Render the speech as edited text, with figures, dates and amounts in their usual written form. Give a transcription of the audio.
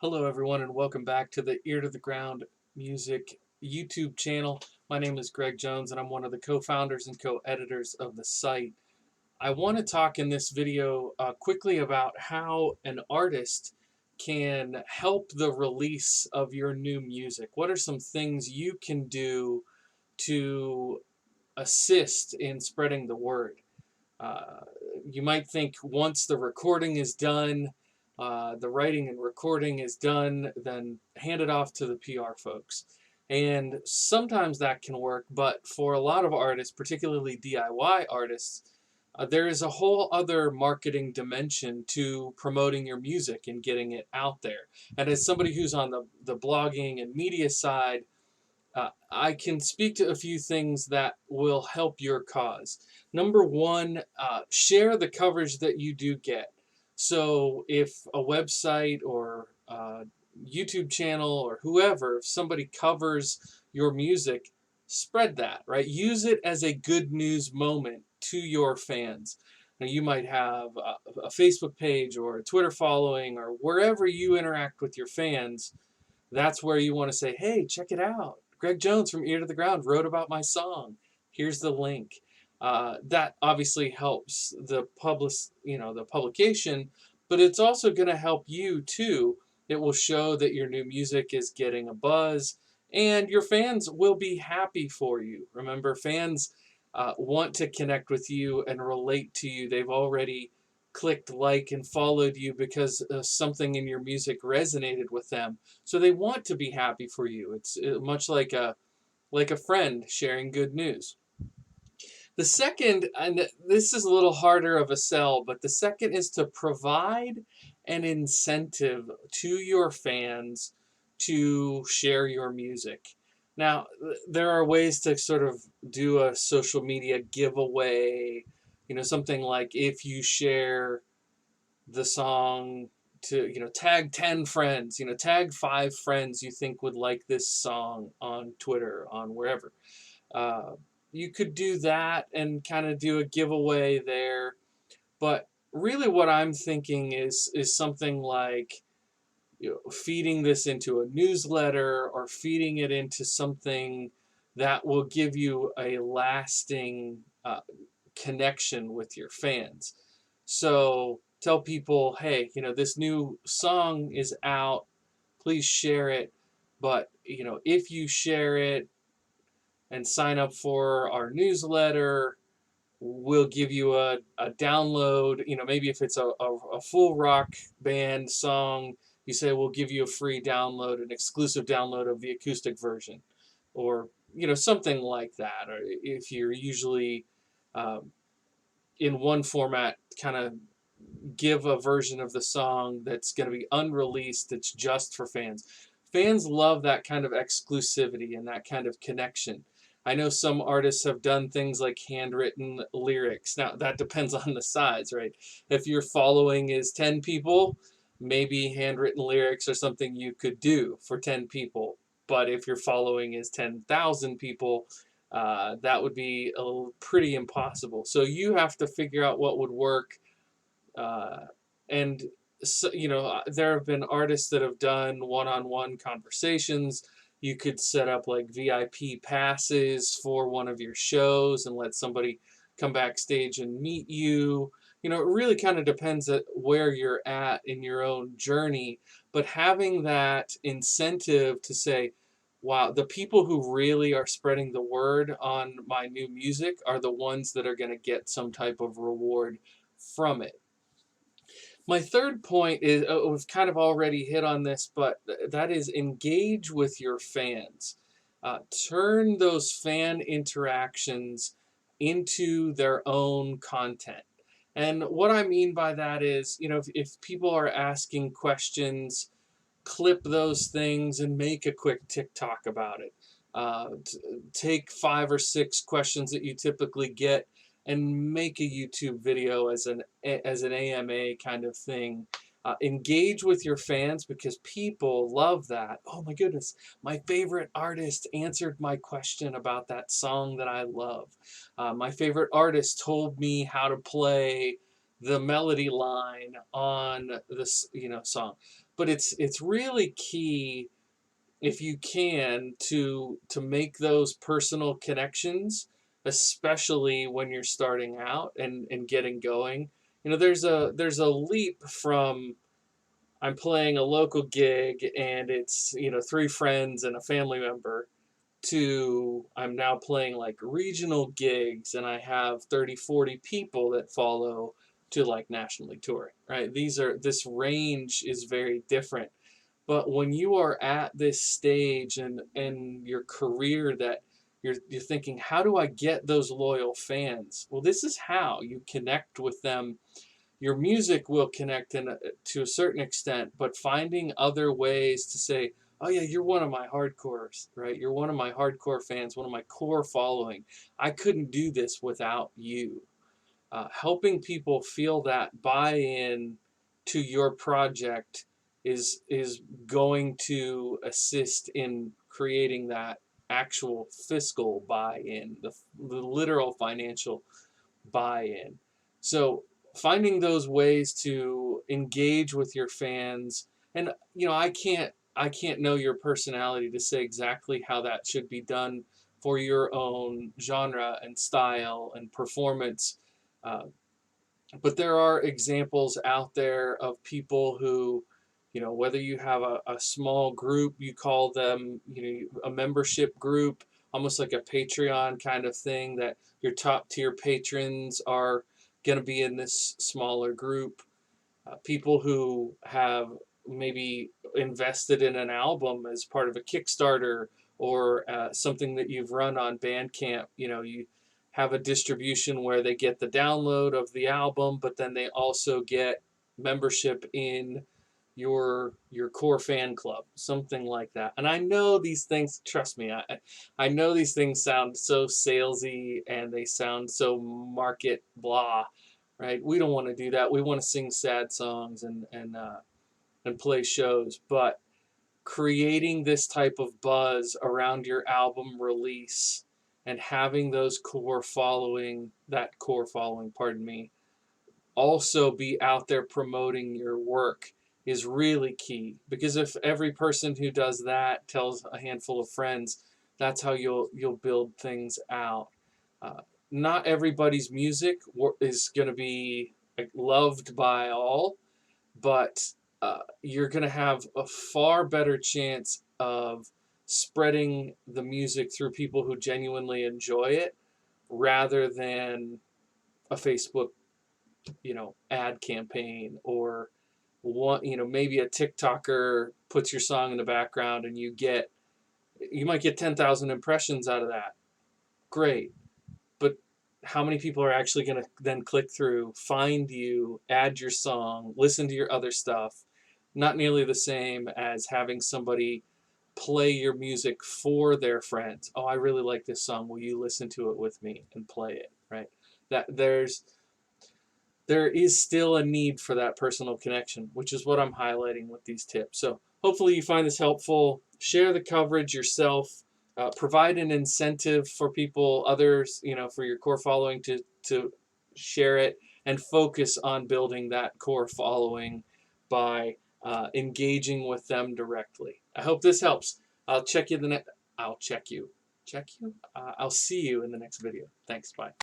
Hello, everyone, and welcome back to the Ear to the Ground Music YouTube channel. My name is Greg Jones, and I'm one of the co-founders and co-editors of the site. I want to talk in this video quickly about how an artist can help the release of your new music. What are some things you can do to assist in spreading the word? Uh, you might think once the recording is done, the writing and recording is done, then hand it off to the PR folks. And sometimes that can work, but for a lot of artists, particularly DIY artists, there is a whole other marketing dimension to promoting your music and getting it out there. And as somebody who's on the blogging and media side, I can speak to a few things that will help your cause. Number one, share the coverage that you do get. So if a website or YouTube channel or whoever, if somebody covers your music, spread that, right? Use it as a good news moment to your fans. Now, you might have a Facebook page or a Twitter following or wherever you interact with your fans. That's where you want to say, hey, check it out. Greg Jones from Ear to the Ground wrote about my song. Here's the link. That obviously helps the publication, but it's also going to help you too. It will show that your new music is getting a buzz, and your fans will be happy for you. Remember, fans want to connect with you and relate to you. They've already clicked like and followed you because something in your music resonated with them, so they want to be happy for you. It's much like a friend sharing good news. The second, and this is a little harder of a sell, but the second is to provide an incentive to your fans to share your music. Now, there are ways to sort of do a social media giveaway, something like if you share the song to tag 10 friends, tag 5 friends you think would like this song on Twitter, on wherever. uh, you could do that and kind of do a giveaway there, but really what I'm thinking is something like feeding this into a newsletter or feeding it into something that will give you a lasting connection with your fans. So tell people, hey, this new song is out. Please share it. But, if you share it and sign up for our newsletter, we'll give you a download. Maybe if it's a full rock band song, you say we'll give you a free download, an exclusive download of the acoustic version, or, something like that. Or if you're usually um, in one format, kind of give a version of the song that's going to be unreleased, that's just for fans. Fans love that kind of exclusivity and that kind of connection. I know some artists have done things like handwritten lyrics. Now, that depends on the size, right? If your following is 10 people, maybe handwritten lyrics are something you could do for 10 people. But if your following is 10,000 people, that would be pretty impossible. So you have to figure out what would work, uh, and so, there have been artists that have done one-on-one conversations. You could set up like VIP passes for one of your shows and let somebody come backstage and meet you. It really kind of depends at where you're at in your own journey, but having that incentive to say, wow, the people who really are spreading the word on my new music are the ones that are going to get some type of reward from it. My third point is, we've kind of already hit on this, but that is engage with your fans. Turn those fan interactions into their own content. And what I mean by that is, if people are asking questions, clip those things and make a quick TikTok about it. Take 5 or 6 questions that you typically get and make a YouTube video as an AMA kind of thing. Engage with your fans because people love that. Oh my goodness, my favorite artist answered my question about that song that I love. My favorite artist told me how to play the melody line on this song. but it's really key, if you can, to make those personal connections, especially when you're starting out and getting going. There's a leap from I'm playing a local gig and it's, three friends and a family member, to I'm now playing like regional gigs and I have 30, 40 people that follow, to like nationally touring, right? This range is very different. But when you are at this stage in your career that you're thinking, how do I get those loyal fans? Well, this is how you connect with them. Your music will connect to a certain extent, but finding other ways to say, oh yeah, you're one of my hardcores, right? You're one of my hardcore fans, one of my core following. I couldn't do this without you. Helping people feel that buy-in to your project is going to assist in creating that actual fiscal buy-in, the literal financial buy-in. So finding those ways to engage with your fans, and I can't know your personality to say exactly how that should be done for your own genre and style and performance. Uh, but there are examples out there of people who, whether you have a small group, you call them, a membership group, almost like a Patreon kind of thing, that your top tier patrons are going to be in this smaller group. People who have maybe invested in an album as part of a Kickstarter, or something that you've run on Bandcamp. You have a distribution where they get the download of the album, but then they also get membership in your core fan club, something like that. And I know these things, trust me, I know these things sound so salesy and they sound so market blah, right? We don't want to do that. We want to sing sad songs and play shows, but creating this type of buzz around your album release and having that core following, pardon me, also be out there promoting your work is really key. Because if every person who does that tells a handful of friends, that's how you'll build things out. Uh, Not everybody's music is going to be loved by all, but you're going to have a far better chance of spreading the music through people who genuinely enjoy it, rather than a Facebook, ad campaign, or maybe a TikToker puts your song in the background and you might get 10,000 impressions out of that. Great. But how many people are actually going to then click through, find you, add your song, listen to your other stuff? Not nearly the same as having somebody play your music for their friends. Oh, I really like this song. Will you listen to it with me and play it, right? That there is still a need for that personal connection, which is what I'm highlighting with these tips. So hopefully you find this helpful. Share the coverage yourself. Provide an incentive for others, for your core following to share it, and focus on building that core following by engaging with them directly. I hope this helps. I'll check you. I'll see you in the next video. Thanks. Bye.